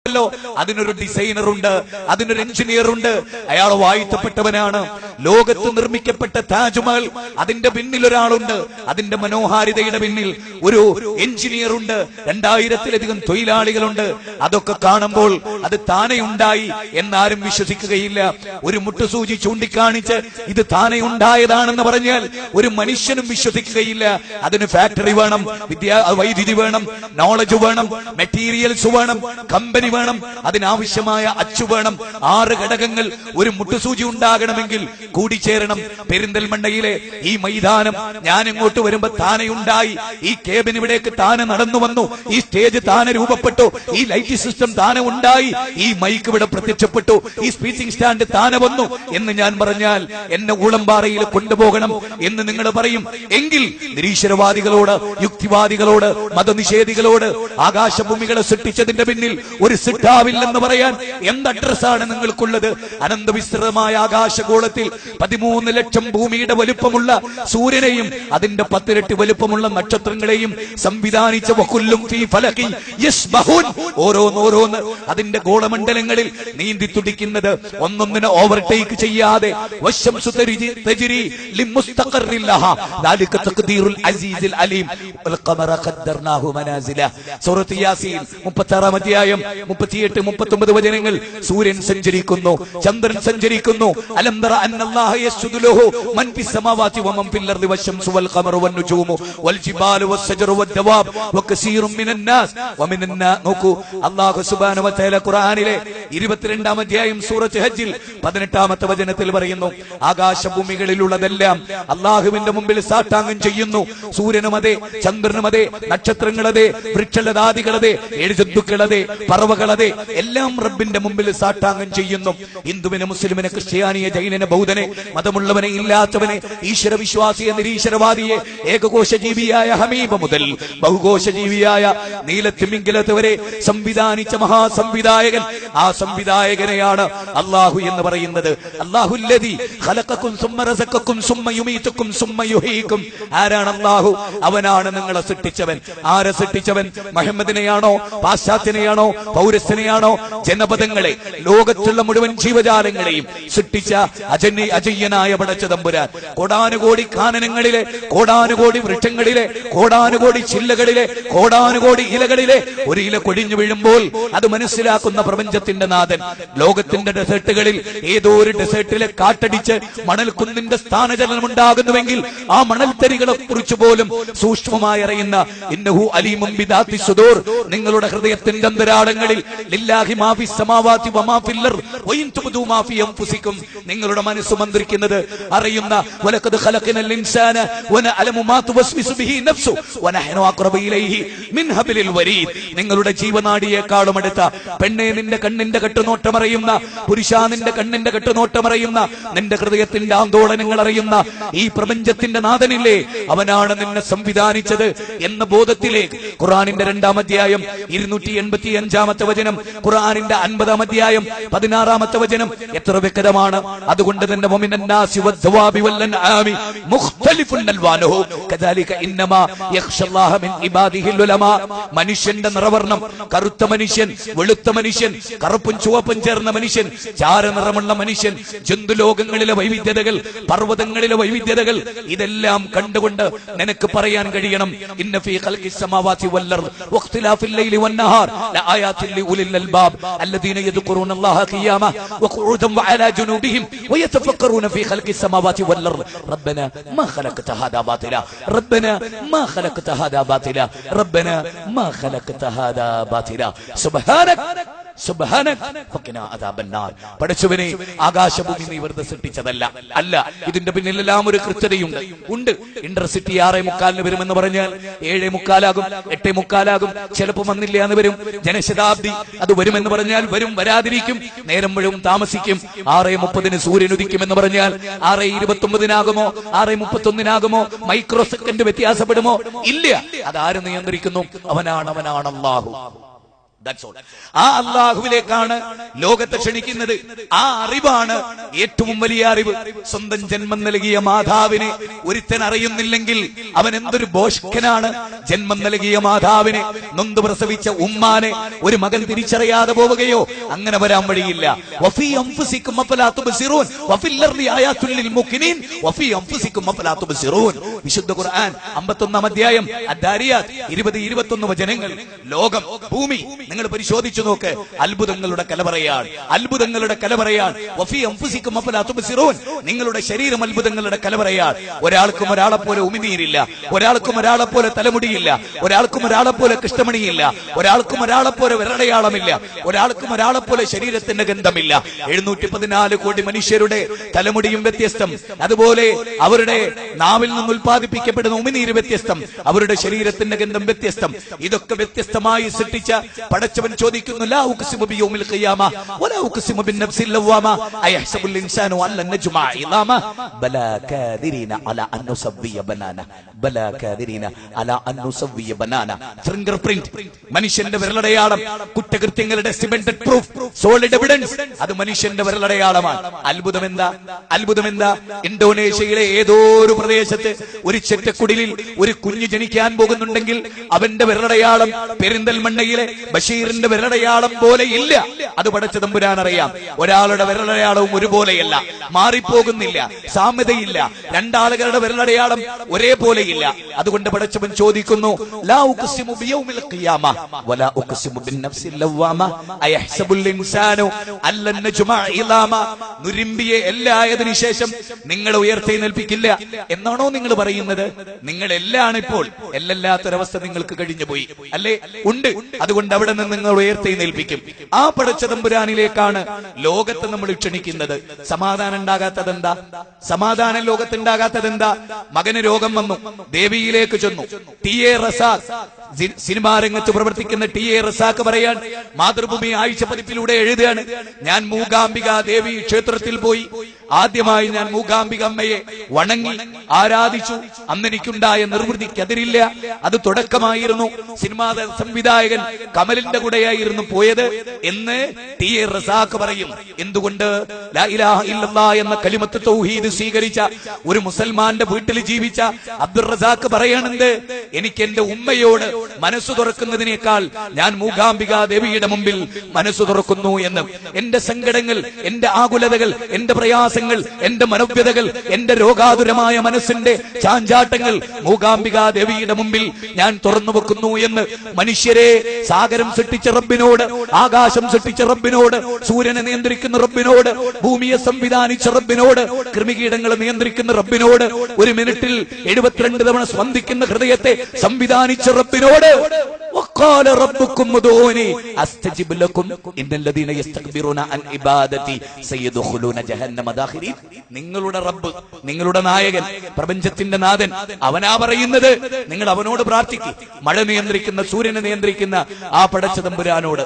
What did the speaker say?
ഉണ്ടല്ലോ, അതിനൊരു ഡിസൈനർ ഉണ്ട്, അതിനൊരു എഞ്ചിനീയർ ഉണ്ട്. അയാൾ വാഴ്ത്തപ്പെട്ടവനാണ്. ലോകത്ത് നിർമ്മിക്കപ്പെട്ട താജ്മഹൽ, അതിന്റെ പിന്നിൽ ഒരാളുണ്ട്. അതിന്റെ മനോഹാരിതയുടെ പിന്നിൽ ഒരു എഞ്ചിനീയർ ഉണ്ട്. 2000-ലധികം തൊഴിലാളികളുണ്ട്. അതൊക്കെ കാണുമ്പോൾ അത് താനെ ഉണ്ടായി എന്നാരും വിശ്വസിക്കുകയില്ല. ഒരു മുട്ടുസൂചി ചൂണ്ടിക്കാണിച്ച് ഇത് താനെ ഉണ്ടായതാണെന്ന് പറഞ്ഞാൽ ഒരു മനുഷ്യനും വിശ്വസിക്കുകയില്ല. അതിന് ഫാക്ടറി വേണം, വൈദ്യുതി വേണം, നോളജ് വേണം, മെറ്റീരിയൽസ് വേണം, കമ്പനി വേണം, അതിനാവശ്യമായ അച്ചു വേണം. 6 ഘടകങ്ങൾ ഒരു മുട്ടുസൂചി ഉണ്ടാകണമെങ്കിൽ കൂടിച്ചേരണം. പെരിന്തൽമണ്ണയിലെ ഈ മൈതാനം ഞാൻ ഇങ്ങോട്ട് വരുമ്പോ താനെ ഉണ്ടായി. ഈ കേബിൻ ഇവിടേക്ക് താനെ നടന്നു വന്നു. ഈ സ്റ്റേജ് താനെ രൂപപ്പെട്ടു. ഈ ലൈറ്റ് സിസ്റ്റം താനെ ഉണ്ടായി. ഈ മൈക്ക് ഇവിടെ പ്രത്യക്ഷപ്പെട്ടു. ഈ സ്പീച്ചിങ് സ്റ്റാൻഡ് താനെ വന്നു എന്ന് ഞാൻ പറഞ്ഞാൽ എന്നെ ഊളംപാറയിൽ കൊണ്ടുപോകണം എന്ന് നിങ്ങൾ പറയും. എങ്കിൽ നിരീശ്വരവാദികളോട്, യുക്തിവാദികളോട്, മതനിഷേധികളോട് ആകാശഭൂമികളെ സൃഷ്ടിച്ചതിന്റെ പിന്നിൽ ഒരു സിട്ടാവില്ലെന്ന് പറയാൻ എന്ത് അഡ്രസ്സാണ് നിങ്ങൾക്കുള്ളത്? അനന്തവിസ്തൃതമായ ആകാശഗോളത്തിൽ 13 ലക്ഷം ഭൂമിയുടെ വലുപ്പമുള്ള സൂര്യനെയും അതിന്റെ 10 ഇരട്ടി വലുപ്പമുള്ള നക്ഷത്രങ്ങളെയും സംവിധാനിച്ച വകുല്ലും ഫീ ഫലകിൻ യസ്ബഹൂൻ, ഓരോന്നോരോന്ന് അതിന്റെ ഗോളമണ്ഡലങ്ങളിൽ നീന്തി തുടിക്കുന്നത്, ഒന്നൊന്നിനെ ഓവർടേക്ക് ചെയ്യാതെ. വശംസു തജ്രി ലിമുസ്തഖറിൻ ലഹാ ദാലിക തഖ്ദീറുൽ അസീസിൽ അലീം വൽ ഖമറ ഖദ്ദർനാഹു മനാസില. സൂറത്ത് യാസീൻ 36-ാം അധ്യായം 38, 39 വചനങ്ങൾ. സൂര്യൻ സഞ്ചരിക്കുന്നു, ചന്ദ്രൻ സഞ്ചരിക്കുന്നു. അലം തറ അന്നല്ലാഹ യസ്ജുദു ലഹു മൻ ഫിസ് സമാവാതി വമൻ ഫിൽ അർദി വശംസു വൽ ഖമറു വൻ നുജൂമു വൽ ജിബാലു വസ്സജറു വദ്ദവാബ് വകസീറും മിനൻ നാസ് വമിനൻ നോക്കൂ, അല്ലാഹു സുബ്ഹാനഹു വ തആല ഖുർആനിലെ 22-ാം അധ്യായം സൂറത്ത് ഹജ്ജിൽ 18-ാമത്തെ വചനത്തിൽ പറയുന്നു, ആകാശഭൂമികളിലുള്ളതെല്ലാം അല്ലാഹുവിന്റെ മുമ്പിൽ സാഷ്ടാംഗം ചെയ്യുന്നു. സൂര്യനുമതേ, ചന്ദ്രനുമതേ, നക്ഷത്രങ്ങളതെ, വൃക്ഷലതാദികളതെ, എഴുജന്തുക്കളതെ, പറവകളതെ എല്ലാം റബ്ബിന്റെ മുമ്പിൽ സാഷ്ടാംഗം ചെയ്യുന്നു. ഹിന്ദുവിനെ, മുസ്ലിമിനെ, ക്രിസ്ത്യാനിയെ, ജൈനനെ, ബൗദ്ധനെ, മതമുള്ളവനെ, ഇല്ലാത്തവനെ, ഈശ്വര വിശ്വാസിയെ, നിരീശ്വരവാദിയെ, ഏകകോശ ജീവിയായ ഹമീബ മുതൽ ബഹുകോശ ജീവിയായ നീലത്തിമിംഗലത്ത് വരെ സംവിധാനിച്ച മഹാസംവിധായകൻ, ആ സംവിധായകനെയാണ് അല്ലാഹു എന്ന് പറയുന്നത്. അല്ലാഹുല്ലദീ ഖലഖകും സുമ്മ റസഖകും സുമ്മ യുമീതുകും സുമ്മ യുഹീകും. ആരാണ് അല്ലാഹു? അവനാണ് നിങ്ങളെ സൃഷ്ടിച്ചവൻ. ആരെ സൃഷ്ടിച്ചവൻ? മുഹമ്മദിനെയാണോ, പാശ്ചാത്യനെയാണോ, പൗരസ്ത്യനെയാണോ? ജനപദങ്ങളെ, ലോകത്തുള്ള മുഴുവൻ ജീവജാലങ്ങളെയും സൃഷ്ടിച്ച അജയ്യനായ പടച്ച തമ്പുരാൻ. കോടാനുകോടി കാനനങ്ങളിലെ, കോടാനുകോടി വൃക്ഷങ്ങളിലെ, കോടാനുകോടി ചില്ലകളിലെ, കോടാനുകോടി ഇലകളിലെ ഒരു ഇല കൊടിഞ്ഞു വീഴുമ്പോൾ അത് മനസ്സിലാക്കുന്ന പ്രപഞ്ചത്തിന്റെ നാഥൻ. ലോകത്തിന്റെ ഡെസേർട്ടുകളിൽ ഏതോ ഒരു ഡെസേർട്ടിലെ കാട്ടടിച്ച് മണൽക്കുന്നിന്റെ സ്ഥാനചലനം ഉണ്ടാകുന്നുവെങ്കിൽ ആ മണൽത്തരികളെ കുറിച്ച് പോലും സൂക്ഷ്മമായി അറിയുന്ന ഇന്നഹു അലീമും ബിദാത്തി സുദൂർ, നിങ്ങളുടെ ഹൃദയത്തിന്റെ അന്തരാളങ്ങളിൽ ലില്ലാഹി മാ ഫിസ് സമാവാതി വമാ ഫിൽ അർദ് വഇൻ തുബ്ദു മാ ഫീ അൻഫുസികും, നിങ്ങളുടെ മനസ്സ് മന്ത്രിക്കുന്നത് അറിയുന്ന. വലഖദ് ഖലഖനൽ ഇൻസാന വനഅലമു മാ തുവസ്വിസു ബിഹി നഫ്സു വനഹ്നു അഖറബു ഇലൈഹി മിൻ ഹബ്ലിൽ വരീദ്. നിങ്ങളുടെ ജീവനാഡിയേക്കാളും അടുത്ത പെണ്ണെ, നിന്റെ കണ്ണിന്റെ കെട്ടുനോട്ടം അറിയുന്ന, പുരുഷാ നിന്റെ കണ്ണിന്റെ കെട്ടുനോട്ടം അറിയുന്ന, നിന്റെ ഹൃദയത്തിന്റെ ആന്തോളനങ്ങൾ അറിയുന്ന ഈ പ്രപഞ്ചത്തിന്റെ നാഥനില്ലേ, അവനാണ് നിന്നെ സംവിധാനിച്ചത് എന്ന ബോധത്തിലേക്ക് ഖുർആനിന്റെ 2-ാം അധ്യായം 285-ാമത്തെ വചനം, ഖുർആനിന്റെ 50-ാം അധ്യായം 16-ാമത്തെ വചനം എത്ര വ്യക്തമാണ്. അതുകൊണ്ട് തന്നെ വമിനന്നാസി വദ്ദവാബി വല്ലൻആമി മുഖ്തലിഫുൻ അൽവാനുഹു കദാലിക ഇന്നമാ യഖ്ഷല്ലാഹ മിൻ ഇബാദിഹിൽ ഉലമാ. മനുഷ്യന്റെ നിറവർണം, കറുത്ത മനുഷ്യൻ, വെളുത്ത മനുഷ്യൻ, കറുപ്പും ചുവപ്പും ചേർന്ന മനുഷ്യൻ, ചാരനിറമുള്ള മനുഷ്യൻ, ജന്തുലോകങ്ങളിലെ വൈവിധ്യതകൾ, പർവ്വതങ്ങളിലെ വൈവിധ്യതകൾ, ഇതെല്ലാം കണ്ടുകൊണ്ട് നിനക്ക് പറയാൻ കഴിയണം, ഇന്ന ഫീ ഖൽഖിസ് സമാവാതി വൽ അർദ് വഖ്തിലാഫിൽ ലൈലി വന്നഹാർ ലആയാതിൻ ലിഉലിൽ അൽബാബ് അല്ലദീന യദ്കുറൂന അല്ലാഹ ഖിയാമ വഖുഊദൻ വഅലാ ജുനൂബിഹിം വയതഫക്കറൂന ഫീ ഖൽഖിസ് സമാവാതി വൽ അർദ് റബ്ബനാ മാ ഖലഖത ഹാദാ ബാതിലാ റബ്ബനാ മാ ഖലഖത ഹാദാ ബാതിലാ റബ്ബനാ മാ ഖലഖത ഹാദാ ബാതിലാ സുബ്ഹാനക സുബ്ഹാനക ഫഖിനാ അദാബന്നാർ. പടച്ചവനെ, ആകാശഭൂമി നീ വെറുതെ സൃഷ്ടിച്ചതല്ല. അല്ല, ഇതിന്റെ പിന്നിലെല്ലാം ഒരു കൃത്യതയുണ്ട്. ഇന്റർസിറ്റി 6:45 വരുമെന്ന് പറഞ്ഞാൽ 7:45 8:45 ചിലപ്പോൾ വന്നില്ല എന്ന് വരും. ജനശതാബ്ദി അത് വരുമെന്ന് പറഞ്ഞാൽ വരും, വരാതിരിക്കും. നേരം മുഴുവൻ താമസിക്കും. 6:30 സൂര്യൻ ഉദിക്കുമെന്ന് പറഞ്ഞാൽ 6:29 6:31 മൈക്രോ സെക്കൻഡ് വ്യത്യാസപ്പെടുമോ? ഇല്ല. അതാര് നിയന്ത്രിക്കുന്നു? അവനാണ് അല്ലാഹു. ആ അള്ളാഹുവിലേക്കാണ് ലോകത്തെ ക്ഷണിക്കുന്നത്. ആ അറിവാണ് ഏറ്റവും വലിയ അറിവ്. സ്വന്തം ജന്മം നൽകിയ മാതാവിനെ ഒരുത്തൻ അറിയുന്നില്ലെങ്കിൽ അവൻ എന്തൊരു ബോഷ്കനാണ്. ജന്മം നൽകിയ മാതാവിനെ, നൊന്ത് പ്രസവിച്ച ഉമ്മാനെ ഒരു മകൻ തിരിച്ചറിയാതെ പോവുകയോ? അങ്ങനെ വരാൻ വഴിയില്ല. വഫീ അൻഫുസികും അഫലാ തുബ്സിറൂൻ വഫിൽ അർളി ആയാതുൽ ലിൽ മുഖ്മിനീൻ വഫീ അൻഫുസികും അഫലാ തുബ്സിറൂൻ. വിശുദ്ധ ഖുർആൻ 51-ാം അധ്യായം അദ്ദാരിയാത്ത് 20-21 വചനങ്ങൾ. ലോകം, ഭൂമി നിങ്ങൾ പരിശോധിച്ചു നോക്ക്. അത്ഭുതങ്ങളുടെ കലവറയാണ്, അത്ഭുതങ്ങളുടെ കലവറയാണ്. വഫീ അൻഫുസികും അഫലാ തുബ്സിറൂൻ. നിങ്ങളുടെ ശരീരം അത്ഭുതങ്ങളുടെ കലവറയാണ്. ഒരാൾക്കും ഒരാളെ പോലെ ഉമിനീരില്ല, ഒരാൾക്കും ഒരാളെ പോലെ തലമുടിയില്ല, ഒരാൾക്കും ഒരാളെ പോലെ കൃഷ്ണമണിയില്ല, ഒരാൾക്കും ഒരാളെ പോലെ വിരടയാളമില്ല, ഒരാൾക്കും ഒരാളെ പോലെ ശരീരത്തിന്റെ ഗന്ധമില്ല. 714 കോടി മനുഷ്യരുടെ തലമുടിയും വ്യത്യസ്തം, അതുപോലെ അവരുടെ നാവിൽ നിന്ന് ഉൽപ്പാദിപ്പിക്കപ്പെടുന്ന ഉമിനീര് വ്യത്യസ്തം, അവരുടെ ശരീരത്തിന്റെ ഗന്ധം വ്യത്യസ്തം. ഇതൊക്കെ വ്യത്യസ്തമായി സൃഷ്ടിച്ച പടച്ചവൻ ചോദിക്കുന്നു, ലാ ഉഖ്സിമു ബിയൗമിൽ ഖിയാമ വലാ ഉഖ്സിമു ബിന്നഫ്സിൽ ലവ്വാമ അയഹ്സബുൽ ഇൻസാനു അല്ലൻ നജ്മഅ ഇളാമ ബലാ കാദിരീന അലാ അൻ നുസവ്വിയ ബനാന ബലാ കാദിരീന അലാ അൻ നുസവ്വിയ ബനാന. ഫിംഗർ പ്രിന്റ്, മനുഷ്യന്റെ വിരലടയാളം, കുറ്റകൃത്യങ്ങളുടെ സിമെന്റഡ് പ്രൂഫ്, സോളിഡ് എവിഡൻസ്, അത് മനുഷ്യന്റെ വിരലടയാളമാണ്. അത്ഭുതം എന്താ? അത്ഭുതം എന്താ? ഇന്തോനേഷ്യയിലെ ഏതോ ഒരു പ്രദേശത്ത് ഒരു ചെറ്റക്കുടിലിൽ ഒരു കുഞ്ഞ് ജനിക്കാൻ പോകുന്നുണ്ടെങ്കിൽ അവന്റെ വിരലടയാളം പെരിന്തൽമണ്ണയിലെ ബഷീറിന്റെ വിരലടയാളം പോലെ ഇല്ല. അത് പടച്ച തമ്പുരാൻ അറിയാം. ഒരാളുടെ വിരലടയാളവും ഒരുപോലെയല്ല, മാറിപ്പോകുന്നില്ല, സാമ്യതയില്ല. രണ്ടാളുകളുടെ വിരലടയാളം ഒരേപോലെയില്ല. അതുകൊണ്ട് പടച്ചവൻ ചോദിക്കുന്നു, ലാ ഉഖ്സിമു ബിയൗമിൽ ഖിയാമ വലാ ഉഖ്സിമു ബിന്നഫ്സിൽ ലവ്വാമ അയഹ്സബുൽ ഇൻസാനു അല്ലൻ നജ്മഅ ഇളാമ. നുരിമ്പിയെ എല്ലായതിനു ശേഷം നിങ്ങൾ ഉയർത്തെഴുന്നേൽപ്പിക്കില്ല എന്നാണോ നിങ്ങൾ പറയുന്നത്? നിങ്ങൾ എല്ലാണ് ഇപ്പോൾ, എല്ലല്ലാത്തൊരവസ്ഥ നിങ്ങൾക്ക് കഴിഞ്ഞു പോയി അല്ലേ? ഉണ്ട്. അതുകൊണ്ട് അവിടെ നിന്ന് നിങ്ങൾ ഉയർത്തെഴുന്നേൽപ്പിക്കും. ആ പടച്ച തമ്പുരാനിലേക്കാണ് ലോകത്ത് നമ്മൾ ക്ഷണിക്കുന്നത്. സമാധാനം ഉണ്ടാകാത്തതെന്താ? സമാധാനം ലോകത്തുണ്ടാകാത്തതെന്താ? മകന് രോഗം വന്നു, ദേവിയിലേക്ക് ചെന്നു. ടി.എ. റസാഖ്, സിനിമാ രംഗത്ത് പ്രവർത്തിക്കുന്ന ടി.എ. റസാഖ് പറയാൻ, മാതൃഭൂമി ആഴ്ച പതിപ്പിലൂടെ എഴുതുകയാണ്, ഞാൻ മൂകാംബിക ദേവി ക്ഷേത്രത്തിൽ പോയി. ആദ്യമായി ഞാൻ മൂകാംബിക അമ്മയെ വണങ്ങി ആരാധിച്ചു. അന്ന് എനിക്കുണ്ടായ നിർവൃതിക്കെതിരില്ല. അത് തുടക്കമായിരുന്നു. സിനിമാ സംവിധായകൻ കമലിന്റെ കൂടെയായിരുന്നു പോയത് എന്ന് ടി.എ. റസാഖ് പറയും. എന്തുകൊണ്ട്? ലാ ഇലാഹ ഇല്ലല്ലാഹ് എന്ന കലിമത്ത് തൗഹീദ് സ്വീകരിച്ച ഒരു മുസൽമാന്റെ വീട്ടിൽ ജീവിച്ച അബ്ദുർ റസാഖ് പറയണത്, എനിക്ക് എന്റെ ഉമ്മയോട് മനസ്സു തുറക്കുന്നതിനേക്കാൾ ഞാൻ മൂകാംബിക ദേവിയുടെ മുമ്പിൽ മനസ്സു തുറക്കുന്നു എന്ന്. എന്റെ സങ്കടങ്ങൾ, എന്റെ ആകുലതകൾ, എന്റെ പ്രയാസങ്ങൾ, എന്റെ മനോവ്യതകൾ, എന്റെ രോഗാതുരമായ മനസ്സിന്റെ ചാഞ്ചാട്ടങ്ങൾ മൂകാംബിക ദേവിയുടെ മുമ്പിൽ ഞാൻ തുറന്നു വെക്കുന്നു എന്ന്. മനുഷ്യരെ സാഗരം സൃഷ്ടിച്ച റബ്ബിനോട്, ആകാശം സൃഷ്ടിച്ച റബ്ബിനോട്, സൂര്യനെ നിയന്ത്രിക്കുന്ന റബ്ബിനോട്, ഭൂമിയെ സംവിധാനിച്ച റബ്ബിനോട്, കൃമികീടങ്ങളെ നിയന്ത്രിക്കുന്ന റബ്ബിനോട്, ഒരു മിനിറ്റിൽ 72 തവണ സ്പന്ദിക്കുന്ന ഹൃദയത്തെ സംവിധാനിച്ച റബ്ബിനോട്, وقال ربكم ادعوني استجب لكم ان الذين يستكبرون عن عبادتي سيدخلون جهنم داخرين. നിങ്ങളുടെ റബ്ബ്, നിങ്ങളുടെ നായകൻ, പ്രപഞ്ചത്തിന്റെ നാഥൻ അവനാ പറയുന്നത്. നിങ്ങൾ അവനോട് പ്രാർത്ഥിക്കുക. മഴ നിയന്ത്രിക്കുന്ന, സൂര്യനെ നിയന്ത്രിക്കുന്ന ആ പടച്ച തമ്പുരാനോട്.